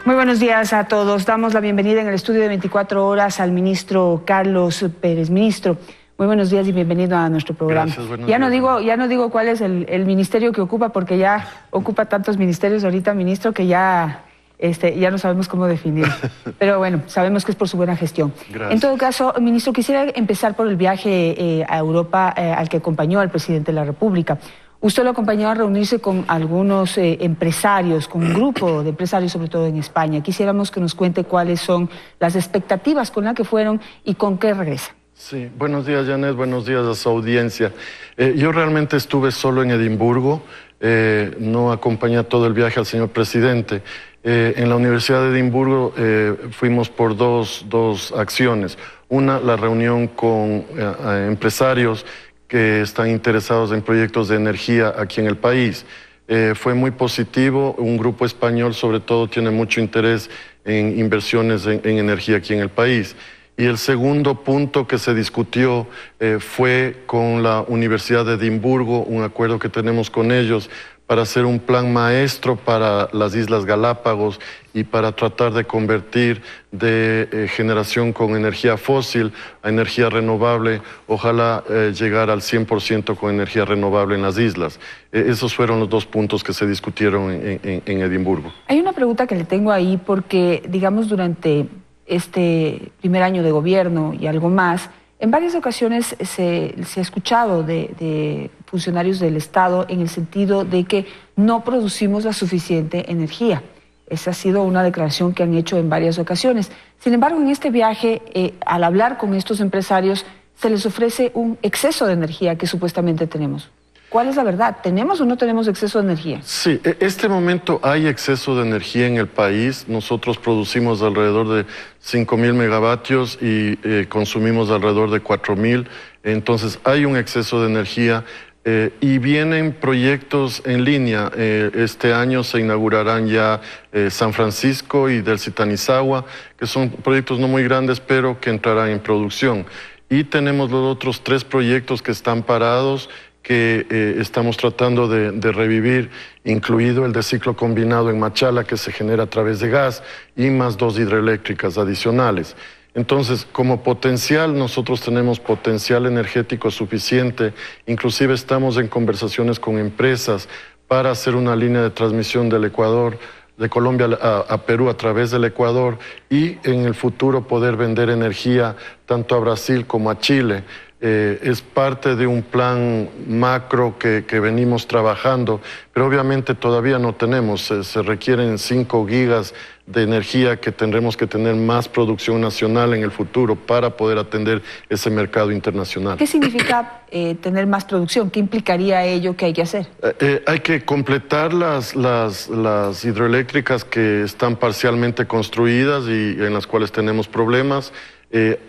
Muy buenos días a todos. Damos la bienvenida en el estudio de 24 horas al ministro Carlos Pérez. Ministro, muy buenos días y bienvenido a nuestro programa. Gracias, ya no digo cuál es el ministerio que ocupa, porque ya ocupa tantos ministerios ahorita, ministro, que ya no sabemos cómo definir. Pero bueno, sabemos que es por su buena gestión. Gracias. En todo caso, ministro, quisiera empezar por el viaje a Europa al que acompañó al presidente de la República. Usted lo acompañó a reunirse con algunos empresarios, con un grupo de empresarios, sobre todo en España. Quisiéramos que nos cuente cuáles son las expectativas con las que fueron y con qué regresa. Sí, buenos días, Janet, buenos días a su audiencia. Yo realmente estuve solo en Edimburgo, no acompañé todo el viaje al señor presidente. En la Universidad de Edimburgo fuimos por dos acciones. Una, la reunión con empresarios que están interesados en proyectos de energía aquí en el país. Fue muy positivo, un grupo español sobre todo tiene mucho interés en inversiones en energía aquí en el país. Y el segundo punto que se discutió fue con la Universidad de Edimburgo, un acuerdo que tenemos con ellos para hacer un plan maestro para las Islas Galápagos y para tratar de convertir de generación con energía fósil a energía renovable, ojalá llegar al 100% con energía renovable en las islas. Esos fueron los dos puntos que se discutieron en Edimburgo. Hay una pregunta que le tengo ahí porque, digamos, durante este primer año de gobierno y algo más, en varias ocasiones se ha escuchado de funcionarios del Estado en el sentido de que no producimos la suficiente energía. Esa ha sido una declaración que han hecho en varias ocasiones. Sin embargo, en este viaje, al hablar con estos empresarios, se les ofrece un exceso de energía que supuestamente tenemos. ¿Cuál es la verdad? ¿Tenemos o no tenemos exceso de energía? Sí, en este momento hay exceso de energía en el país. Nosotros producimos alrededor de 5.000 megavatios y consumimos alrededor de 4.000. Entonces hay un exceso de energía y vienen proyectos en línea. Este año se inaugurarán ya San Francisco y Delcy Tanizagua, que son proyectos no muy grandes, pero que entrarán en producción. Y tenemos los otros 3 proyectos que están parados, que estamos tratando de revivir, incluido el de ciclo combinado en Machala, que se genera a través de gas, y más 2 hidroeléctricas adicionales. Entonces, como potencial, nosotros tenemos potencial energético suficiente, inclusive estamos en conversaciones con empresas para hacer una línea de transmisión del Ecuador, de Colombia a Perú a través del Ecuador, y en el futuro poder vender energía tanto a Brasil como a Chile. Es parte de un plan macro que venimos trabajando, pero obviamente todavía no tenemos. Se requieren 5 gigas de energía que tendremos que tener más producción nacional en el futuro para poder atender ese mercado internacional. ¿Qué significa tener más producción? ¿Qué implicaría ello? ¿Qué hay que hacer? Hay que completar las hidroeléctricas que están parcialmente construidas y en las cuales tenemos problemas.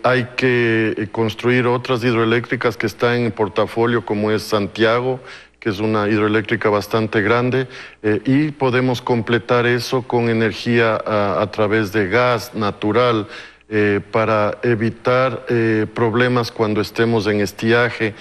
Hay que construir otras hidroeléctricas que están en el portafolio, como es Santiago, que es una hidroeléctrica bastante grande, y podemos completar eso con energía a través de gas natural para evitar problemas cuando estemos en estiaje,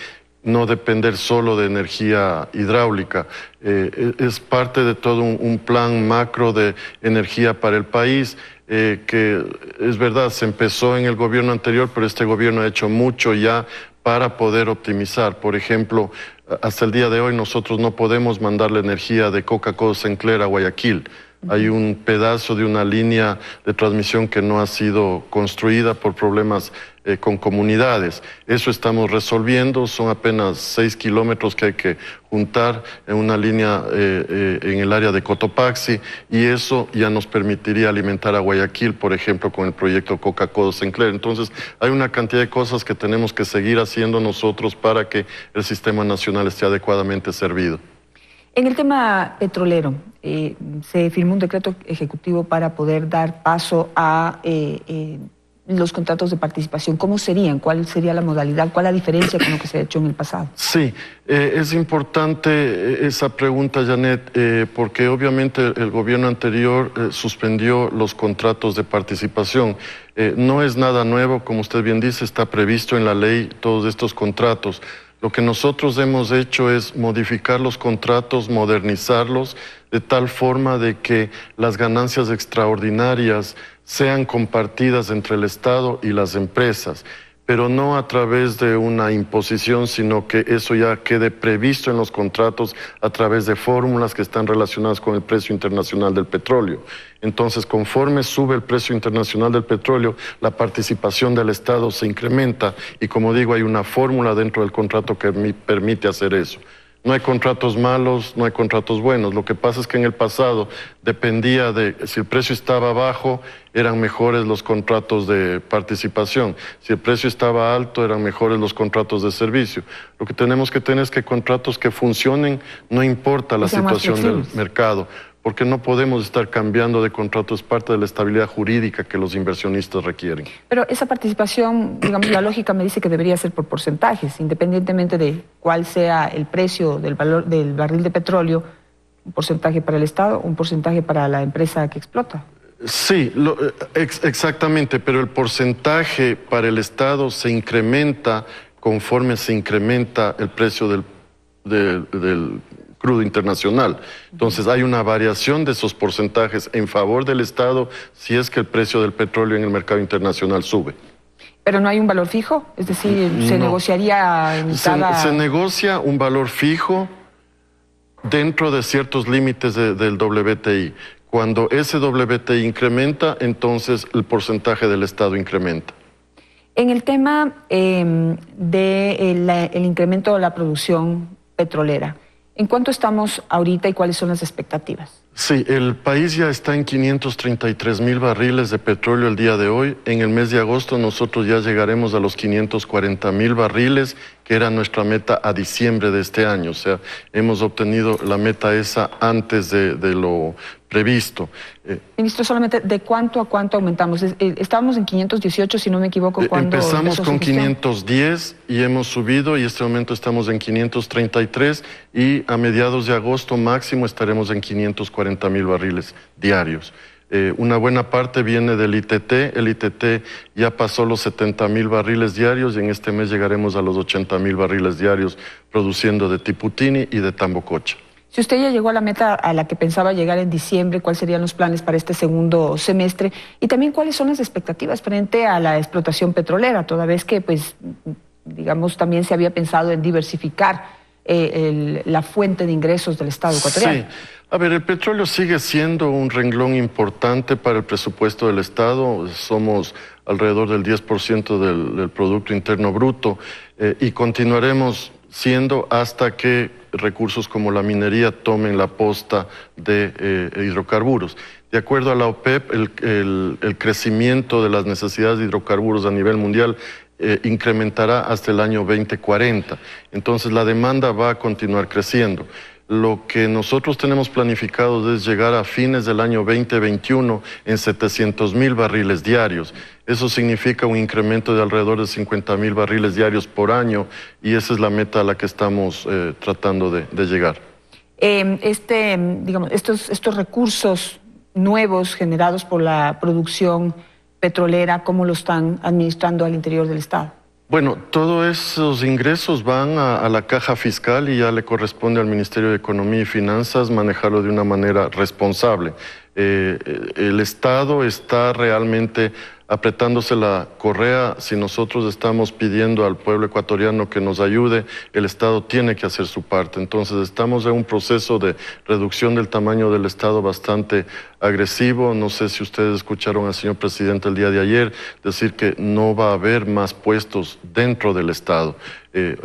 no depender solo de energía hidráulica. Es parte de todo un plan macro de energía para el país, que es verdad, se empezó en el gobierno anterior, pero este gobierno ha hecho mucho ya para poder optimizar. Por ejemplo, hasta el día de hoy nosotros no podemos mandar la energía de Coca-Cola Sinclair a Guayaquil. Hay un pedazo de una línea de transmisión que no ha sido construida por problemas con comunidades. Eso estamos resolviendo, son apenas 6 kilómetros que hay que juntar en una línea en el área de Cotopaxi, y eso ya nos permitiría alimentar a Guayaquil, por ejemplo, con el proyecto Coca-Cola Sinclair. Entonces, hay una cantidad de cosas que tenemos que seguir haciendo nosotros para que el sistema nacional esté adecuadamente servido. En el tema petrolero, se firmó un decreto ejecutivo para poder dar paso a los contratos de participación. ¿Cómo serían? ¿Cuál sería la modalidad? ¿Cuál es la diferencia con lo que se ha hecho en el pasado? Sí, es importante esa pregunta, Janet, porque obviamente el gobierno anterior suspendió los contratos de participación. No es nada nuevo, como usted bien dice, está previsto en la ley todos estos contratos. Lo que nosotros hemos hecho es modificar los contratos, modernizarlos, de tal forma de que las ganancias extraordinarias sean compartidas entre el Estado y las empresas, pero no a través de una imposición, sino que eso ya quede previsto en los contratos a través de fórmulas que están relacionadas con el precio internacional del petróleo. Entonces, conforme sube el precio internacional del petróleo, la participación del Estado se incrementa y, como digo, hay una fórmula dentro del contrato que permite hacer eso. No hay contratos malos, no hay contratos buenos. Lo que pasa es que en el pasado dependía de si el precio estaba bajo, eran mejores los contratos de participación. Si el precio estaba alto, eran mejores los contratos de servicio. Lo que tenemos que tener es que contratos que funcionen, no importa la situación del mercado, porque no podemos estar cambiando de contrato, es parte de la estabilidad jurídica que los inversionistas requieren. Pero esa participación, digamos, la lógica me dice que debería ser por porcentajes, independientemente de cuál sea el precio del valor del barril de petróleo, un porcentaje para el Estado, un porcentaje para la empresa que explota. Sí, exactamente, pero el porcentaje para el Estado se incrementa conforme se incrementa el precio del crudo internacional. Entonces hay una variación de esos porcentajes en favor del Estado si es que el precio del petróleo en el mercado internacional sube. ¿Pero no hay un valor fijo? Es decir, ¿se negociaría en cada...? Se negocia un valor fijo dentro de ciertos límites del WTI. Cuando ese WTI incrementa, entonces el porcentaje del Estado incrementa. En el tema del incremento de la producción petrolera, ¿en cuánto estamos ahorita y cuáles son las expectativas? Sí, el país ya está en 533,000 barriles de petróleo el día de hoy. En el mes de agosto nosotros ya llegaremos a los 540,000 barriles, que era nuestra meta a diciembre de este año. O sea, hemos obtenido la meta esa antes de lo previsto. Ministro, solamente, ¿de cuánto a cuánto aumentamos? Estábamos en 518, si no me equivoco, cuando empezamos con 510 y hemos subido y este momento estamos en 533 y a mediados de agosto máximo estaremos en 540,000 barriles diarios. Una buena parte viene del ITT, el ITT ya pasó los 70,000 barriles diarios y en este mes llegaremos a los 80,000 barriles diarios produciendo de Tiputini y de Tambococha. Si usted ya llegó a la meta a la que pensaba llegar en diciembre, ¿cuáles serían los planes para este segundo semestre? Y también, ¿cuáles son las expectativas frente a la explotación petrolera? Toda vez que, pues, digamos, también se había pensado en diversificar la fuente de ingresos del Estado ecuatoriano. Sí. A ver, el petróleo sigue siendo un renglón importante para el presupuesto del Estado. Somos alrededor del 10% del Producto Interno Bruto y continuaremos siendo hasta que recursos como la minería tomen la posta de hidrocarburos. De acuerdo a la OPEP, el crecimiento de las necesidades de hidrocarburos a nivel mundial incrementará hasta el año 2040. Entonces la demanda va a continuar creciendo. Lo que nosotros tenemos planificado es llegar a fines del año 2021 en 700,000 barriles diarios. Eso significa un incremento de alrededor de 50,000 barriles diarios por año y esa es la meta a la que estamos tratando de llegar. Digamos, estos recursos nuevos generados por la producción petrolera, ¿cómo lo están administrando al interior del Estado? Bueno, todos esos ingresos van a la caja fiscal y ya le corresponde al Ministerio de Economía y Finanzas manejarlo de una manera responsable. El Estado está realmente apretándose la correa. Si nosotros estamos pidiendo al pueblo ecuatoriano que nos ayude, el Estado tiene que hacer su parte. Entonces estamos en un proceso de reducción del tamaño del Estado bastante agresivo. No sé si ustedes escucharon al señor presidente el día de ayer decir que no va a haber más puestos dentro del Estado.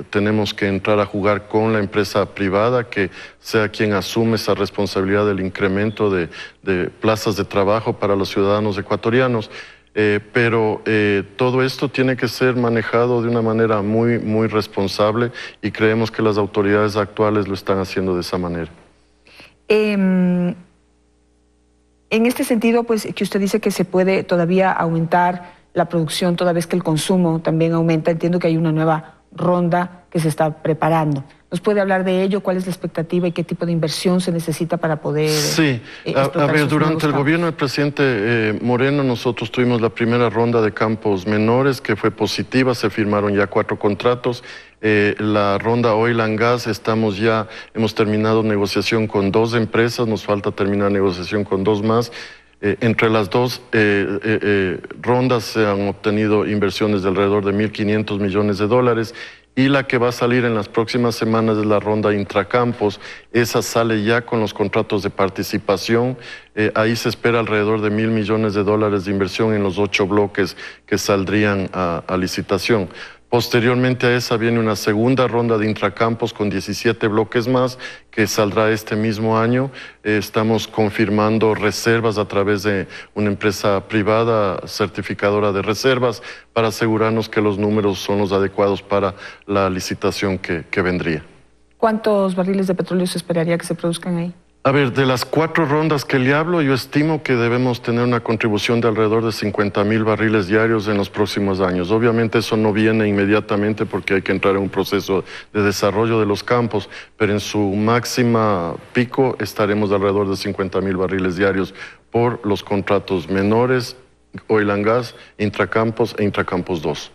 Tenemos que entrar a jugar con la empresa privada, que sea quien asume esa responsabilidad del incremento de plazas de trabajo para los ciudadanos ecuatorianos. Pero todo esto tiene que ser manejado de una manera muy, muy responsable y creemos que las autoridades actuales lo están haciendo de esa manera. En este sentido, pues, que usted dice que se puede todavía aumentar la producción toda vez que el consumo también aumenta, entiendo que hay una nueva ronda que se está preparando. ¿Nos puede hablar de ello? ¿Cuál es la expectativa y qué tipo de inversión se necesita para poder Sí, a ver, durante el gobierno del presidente Moreno nosotros tuvimos la primera ronda de campos menores que fue positiva, se firmaron ya 4 contratos. La ronda Oil and Gas, hemos terminado negociación con 2 empresas, nos falta terminar negociación con 2 más. Entre las 2 rondas se han obtenido inversiones de alrededor de 1.500 millones de dólares y la que va a salir en las próximas semanas es la ronda Intracampos. Esa sale ya con los contratos de participación. Ahí se espera alrededor de 1.000 millones de dólares de inversión en los 8 bloques que saldrían a licitación. Posteriormente a esa viene una segunda ronda de Intracampos con 17 bloques más que saldrá este mismo año. Estamos confirmando reservas a través de una empresa privada certificadora de reservas para asegurarnos que los números son los adecuados para la licitación que vendría. ¿Cuántos barriles de petróleo se esperaría que se produzcan ahí? A ver, de las 4 rondas que le hablo, yo estimo que debemos tener una contribución de alrededor de 50.000 barriles diarios en los próximos años. Obviamente eso no viene inmediatamente porque hay que entrar en un proceso de desarrollo de los campos, pero en su máxima pico estaremos alrededor de 50.000 barriles diarios por los contratos menores, Oil and Gas, Intracampos e Intracampos 2.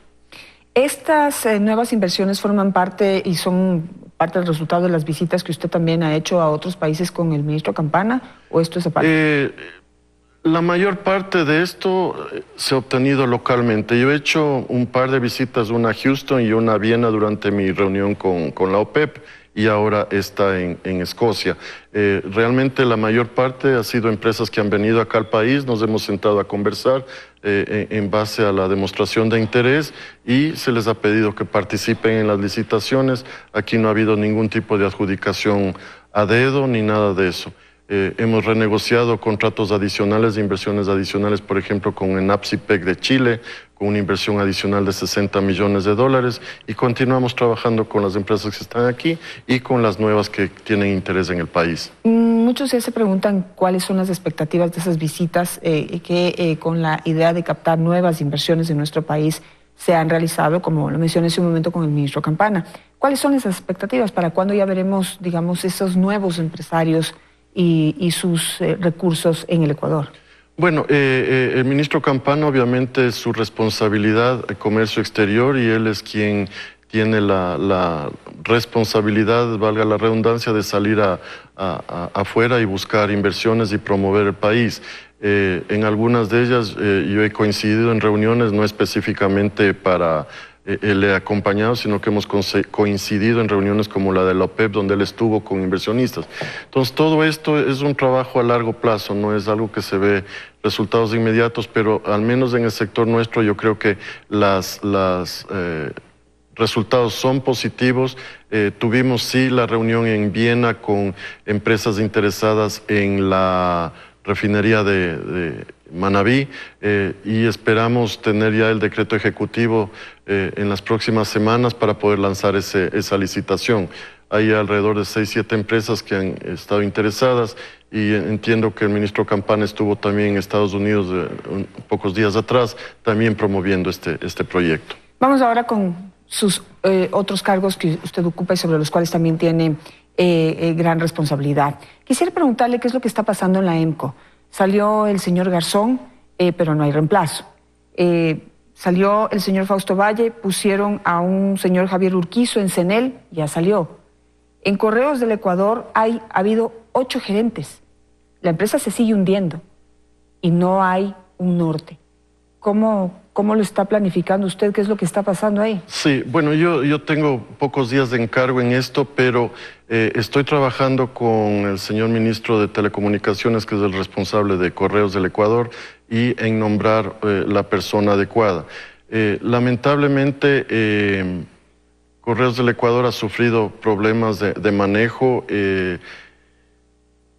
¿Estas nuevas inversiones forman parte y son parte del resultado de las visitas que usted también ha hecho a otros países con el ministro Campana, o esto es aparte? La mayor parte de esto se ha obtenido localmente. Yo he hecho un par de visitas, una a Houston y una a Viena durante mi reunión con la OPEP y ahora está en Escocia. Realmente la mayor parte ha sido empresas que han venido acá al país, nos hemos sentado a conversar en base a la demostración de interés y se les ha pedido que participen en las licitaciones. Aquí no ha habido ningún tipo de adjudicación a dedo ni nada de eso. Hemos renegociado contratos adicionales de inversiones adicionales, por ejemplo, con Enapsipec de Chile, con una inversión adicional de 60 millones de dólares y continuamos trabajando con las empresas que están aquí y con las nuevas que tienen interés en el país. Muchos ya se preguntan cuáles son las expectativas de esas visitas que con la idea de captar nuevas inversiones en nuestro país se han realizado, como lo mencioné hace un momento con el ministro Campana. ¿Cuáles son esas expectativas? ¿Para cuándo ya veremos, digamos, esos nuevos empresarios y sus recursos en el Ecuador? Bueno, el ministro Campana obviamente es su responsabilidad de comercio exterior y él es quien tiene la responsabilidad, valga la redundancia, de salir afuera y buscar inversiones y promover el país. En algunas de ellas yo he coincidido en reuniones, no específicamente para le he acompañado, sino que hemos coincidido en reuniones como la de la OPEP, donde él estuvo con inversionistas. Entonces, todo esto es un trabajo a largo plazo, no es algo que se ve resultados inmediatos, pero al menos en el sector nuestro yo creo que los resultados son positivos. Tuvimos sí la reunión en Viena con empresas interesadas en la refinería de Manabí y esperamos tener ya el decreto ejecutivo en las próximas semanas para poder lanzar esa licitación. Hay alrededor de 6-7 empresas que han estado interesadas y entiendo que el ministro Campana estuvo también en Estados Unidos pocos días atrás también promoviendo este proyecto. Vamos ahora con sus otros cargos que usted ocupa y sobre los cuales también tiene gran responsabilidad. Quisiera preguntarle qué es lo que está pasando en la EMCO. Salió el señor Garzón, pero no hay reemplazo. Salió el señor Fausto Valle, pusieron a un señor Javier Urquizo en CENEL, ya salió. En Correos del Ecuador ha habido 8 gerentes. La empresa se sigue hundiendo y no hay un norte. ¿Cómo lo está planificando usted? ¿Qué es lo que está pasando ahí? Sí, bueno, yo tengo pocos días de encargo en esto, pero estoy trabajando con el señor ministro de Telecomunicaciones, que es el responsable de Correos del Ecuador, y en nombrar la persona adecuada. Lamentablemente, Correos del Ecuador ha sufrido problemas de manejo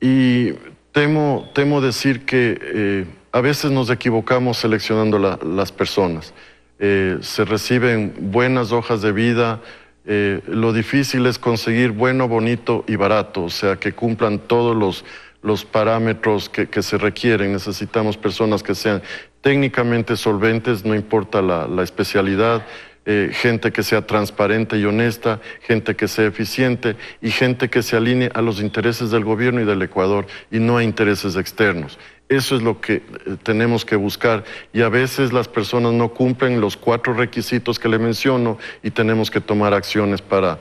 y temo decir que a veces nos equivocamos seleccionando las personas. Se reciben buenas hojas de vida, lo difícil es conseguir bueno, bonito y barato, o sea, que cumplan todos los parámetros que se requieren. Necesitamos personas que sean técnicamente solventes, no importa la especialidad, gente que sea transparente y honesta, gente que sea eficiente y gente que se alinee a los intereses del gobierno y del Ecuador y no a intereses externos. Eso es lo que tenemos que buscar y a veces las personas no cumplen los 4 requisitos que le menciono y tenemos que tomar acciones para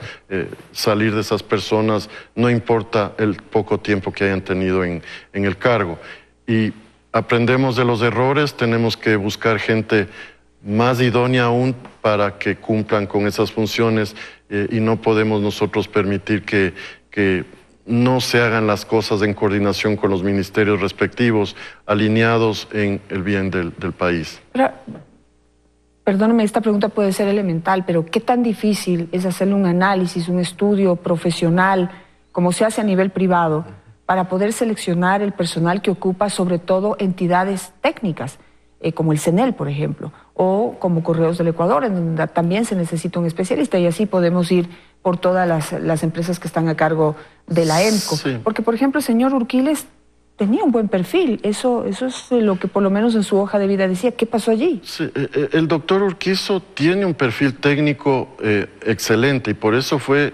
salir de esas personas, no importa el poco tiempo que hayan tenido en el cargo. Y aprendemos de los errores, tenemos que buscar gente más idónea aún para que cumplan con esas funciones y no podemos nosotros permitir que no se hagan las cosas en coordinación con los ministerios respectivos, alineados en el bien del país. Pero, perdóname, esta pregunta puede ser elemental, pero ¿qué tan difícil es hacerle un análisis, un estudio profesional, como se hace a nivel privado, para poder seleccionar el personal que ocupa sobre todo entidades técnicas, como el CENEL, por ejemplo, o como Correos del Ecuador, en donde también se necesita un especialista y así podemos ir por todas las empresas que están a cargo de la EMCO? Sí. Porque, por ejemplo, el señor Urquiles tenía un buen perfil, eso es lo que por lo menos en su hoja de vida decía. ¿Qué pasó allí? Sí, el doctor Urquizo tiene un perfil técnico excelente y por eso fui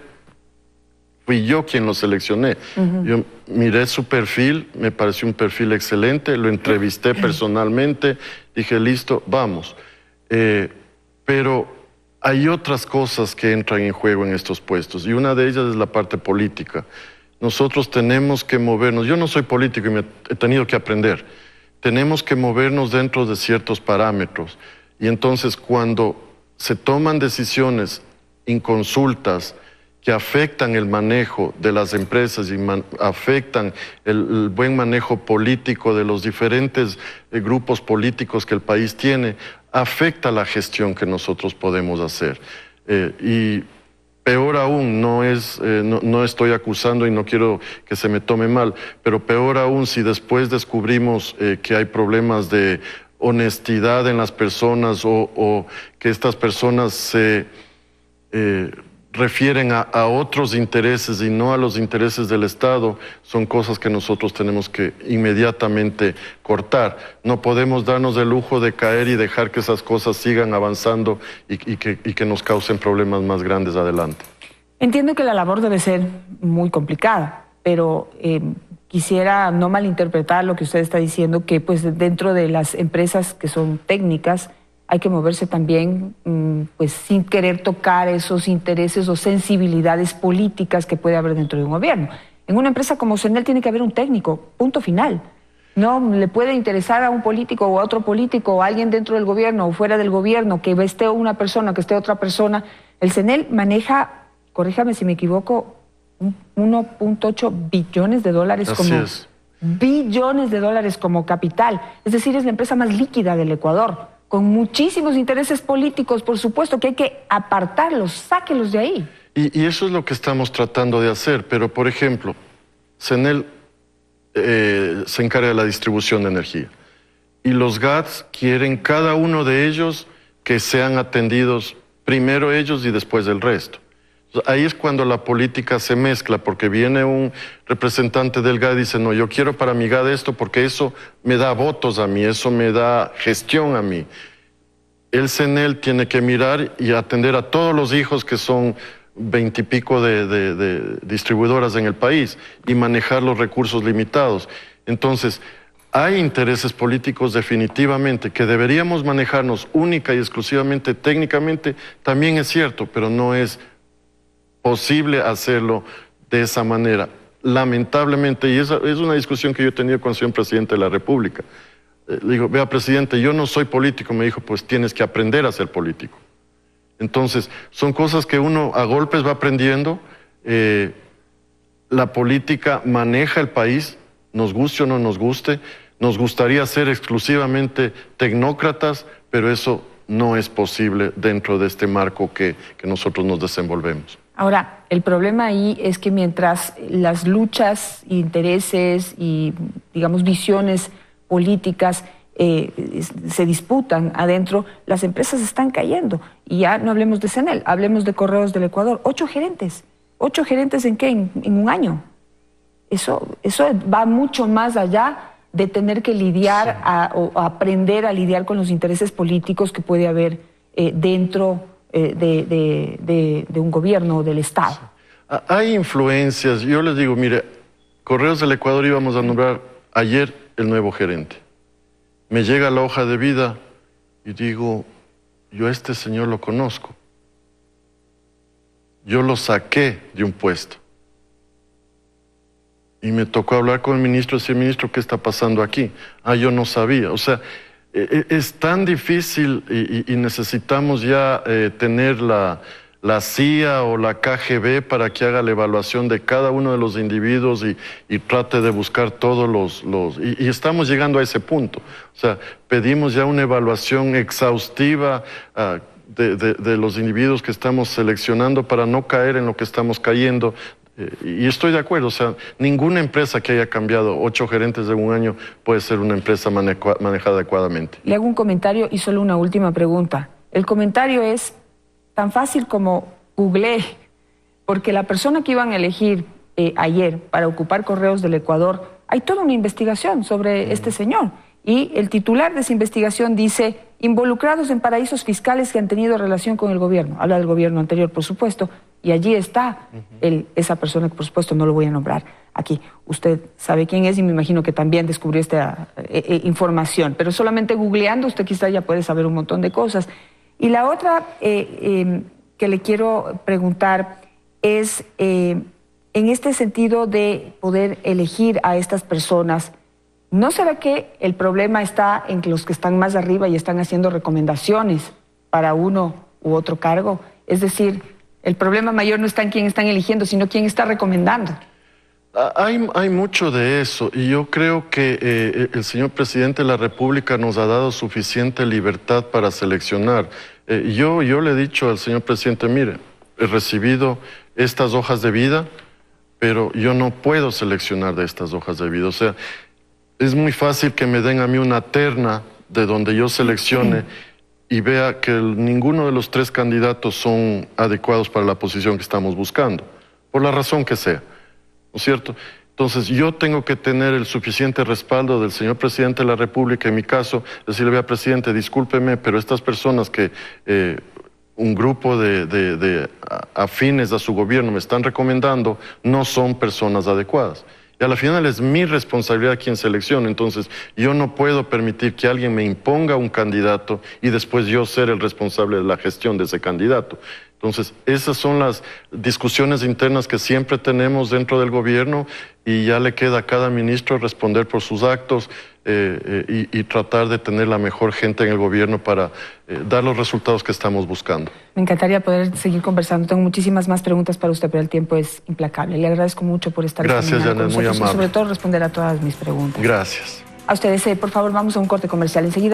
yo quien lo seleccioné. Yo miré su perfil, me pareció un perfil excelente, lo entrevisté personalmente, dije, listo, vamos. Pero hay otras cosas que entran en juego en estos puestos y una de ellas es la parte política. Nosotros tenemos que movernos, yo no soy político y me he tenido que aprender, tenemos que movernos dentro de ciertos parámetros y entonces cuando se toman decisiones inconsultas que afectan el manejo de las empresas y afectan el buen manejo político de los diferentes grupos políticos que el país tiene, afecta la gestión que nosotros podemos hacer. Y peor aún, no estoy acusando y no quiero que se me tome mal, pero peor aún si después descubrimos que hay problemas de honestidad en las personas o que estas personas se refieren a otros intereses y no a los intereses del Estado, son cosas que nosotros tenemos que inmediatamente cortar. No podemos darnos el lujo de caer y dejar que esas cosas sigan avanzando y que nos causen problemas más grandes adelante. Entiendo que la labor debe ser muy complicada, pero quisiera no malinterpretar lo que usted está diciendo, que pues dentro de las empresas que son técnicas, hay que moverse también pues sin querer tocar esos intereses o sensibilidades políticas que puede haber dentro de un gobierno. En una empresa como CENEL tiene que haber un técnico, punto final. No le puede interesar a un político o a otro político o a alguien dentro del gobierno o fuera del gobierno que esté una persona, que esté otra persona. El CENEL maneja, corríjame si me equivoco, 1.8 billones de dólares billones de dólares como capital. Es decir, es la empresa más líquida del Ecuador, con muchísimos intereses políticos, por supuesto, que hay que apartarlos, sáquelos de ahí. Y eso es lo que estamos tratando de hacer, pero por ejemplo, CENEL se encarga de la distribución de energía y los GATS quieren cada uno de ellos que sean atendidos primero ellos y después el resto. Ahí es cuando la política se mezcla, porque viene un representante del GAD y dice, no, yo quiero para mi GAD esto porque eso me da votos a mí, eso me da gestión a mí. El CENEL tiene que mirar y atender a todos los hijos que son 20 y pico de distribuidoras en el país y manejar los recursos limitados. Entonces, hay intereses políticos definitivamente que deberíamos manejarnos única y exclusivamente técnicamente, también es cierto, pero no es posible hacerlo de esa manera. Lamentablemente, y esa es una discusión que yo he tenido con el señor presidente de la República. Le digo, vea, presidente, yo no soy político. Me dijo, pues tienes que aprender a ser político. Entonces, son cosas que uno a golpes va aprendiendo. La política maneja el país, nos guste o no nos guste. Nos gustaría ser exclusivamente tecnócratas, pero eso no es posible dentro de este marco que nosotros nos desenvolvemos. Ahora, el problema ahí es que mientras las luchas, intereses y, digamos, visiones políticas se disputan adentro, las empresas están cayendo. Y ya no hablemos de CENEL, hablemos de Correos del Ecuador. 8 gerentes. ¿8 gerentes en qué? En un año. Eso va mucho más allá de tener que lidiar o aprender a lidiar con los intereses políticos que puede haber dentro de un gobierno o del Estado. Hay influencias. Yo les digo, mire, Correos del Ecuador íbamos a nombrar ayer el nuevo gerente. Me llega la hoja de vida y digo, yo a este señor lo conozco. Yo lo saqué de un puesto. Y me tocó hablar con el ministro y decir, ministro, ¿qué está pasando aquí? Yo no sabía. O sea, es tan difícil y necesitamos ya tener la CIA o la KGB para que haga la evaluación de cada uno de los individuos y trate de buscar todos los... Y estamos llegando a ese punto. O sea, pedimos ya una evaluación exhaustiva de los individuos que estamos seleccionando para no caer en lo que estamos cayendo. Y estoy de acuerdo, o sea, ninguna empresa que haya cambiado 8 gerentes en un año puede ser una empresa manejada adecuadamente. Le hago un comentario y solo una última pregunta. El comentario es tan fácil como googleé, porque la persona que iban a elegir ayer para ocupar Correos del Ecuador, hay toda una investigación sobre este señor. Y el titular de esa investigación dice, involucrados en paraísos fiscales que han tenido relación con el gobierno. Habla del gobierno anterior, por supuesto, y allí está esa persona que, por supuesto, no lo voy a nombrar aquí. Usted sabe quién es y me imagino que también descubrió esta información, pero solamente googleando usted quizá ya puede saber un montón de cosas. Y la otra que le quiero preguntar es, en este sentido de poder elegir a estas personas, ¿no será que el problema está en que los que están más arriba y están haciendo recomendaciones para uno u otro cargo? Es decir, el problema mayor no está en quién están eligiendo, sino quién está recomendando. Hay mucho de eso y yo creo que el señor presidente de la República nos ha dado suficiente libertad para seleccionar. Yo le he dicho al señor presidente, mire, he recibido estas hojas de vida, pero yo no puedo seleccionar de estas hojas de vida. O sea, es muy fácil que me den a mí una terna de donde yo seleccione y vea que ninguno de los 3 candidatos son adecuados para la posición que estamos buscando, por la razón que sea, ¿no es cierto? Entonces yo tengo que tener el suficiente respaldo del señor presidente de la República, en mi caso, decirle, vea, presidente, discúlpeme, pero estas personas que un grupo de afines a su gobierno me están recomendando no son personas adecuadas. Y a la final es mi responsabilidad quien seleccione, entonces yo no puedo permitir que alguien me imponga un candidato y después yo ser el responsable de la gestión de ese candidato. Entonces, esas son las discusiones internas que siempre tenemos dentro del gobierno y ya le queda a cada ministro responder por sus actos y tratar de tener la mejor gente en el gobierno para dar los resultados que estamos buscando. Me encantaría poder seguir conversando. Tengo muchísimas más preguntas para usted, pero el tiempo es implacable. Le agradezco mucho por estar Gracias, Janet, muy amable. Y sobre todo responder a todas mis preguntas. Gracias. A ustedes, por favor, vamos a un corte comercial enseguida.